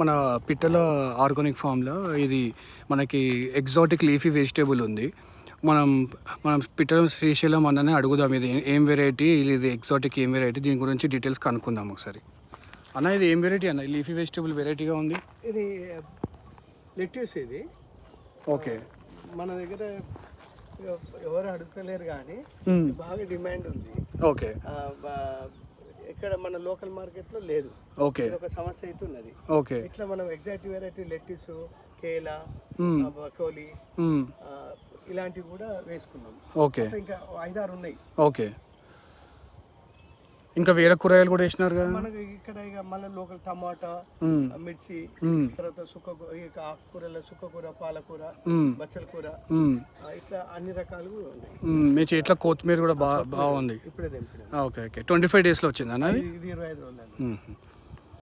మన పిట్టల ఆర్గానిక్ ఫామ్లో ఇది మనకి ఎగ్జాటిక్ లీఫీ వెజిటేబుల్ ఉంది. మనం మనం పిట్టల శ్రీశైలం అన్ననే అడుగుదాం, ఇది ఏం వెరైటీ, ఇది ఎగ్జాటిక్ ఏం వెరైటీ, దీని గురించి డీటెయిల్స్ కనుక్కుందాం ఒకసారి. అన్న ఇది ఏం వెరైటీ అన్న? లీఫీ వెజిటేబుల్ వెరైటీగా ఉంది. ఇది లెట్యూస్. ఇది ఓకే. మన దగ్గర ఎవరు అడుగుతలేరు కానీ బాగా డిమాండ్ ఉంది. ఓకే. ఇక్కడ మన లోకల్ మార్కెట్లో లేదు. ఓకే. ఒక సమస్య అయితే ఉన్నది. ఓకే. ఇట్లా మనం ఎగ్జాక్ట్ వెరైటీ లెట్యూస్, కేలా, బకోలి ఇలాంటివి కూడా వేసుకున్నాం. ఓకే. ఇంకా 5-6 ఉన్నాయి. ఓకే. ఇంకా వేరే కూరగాయలు కూడా వేసినారు కదా మనకి ఇక్కడ. ఇక మళ్ళీ లోకల్ టమాటా, మిర్చి, తర్వాత ఆకుకూరల సుక్కకూర, పాలకూర, బచ్చల కూర, ఇట్లా అన్ని రకాలు ఉన్నాయి. మీ చెట్ల కొత్తిమీర కూడా బాగుంది. ఇప్పుడే తెంపినాం. ఓకే. ఓకే. 25 daysలో వచ్చింది అన్న? ఇది 25 రోజులు.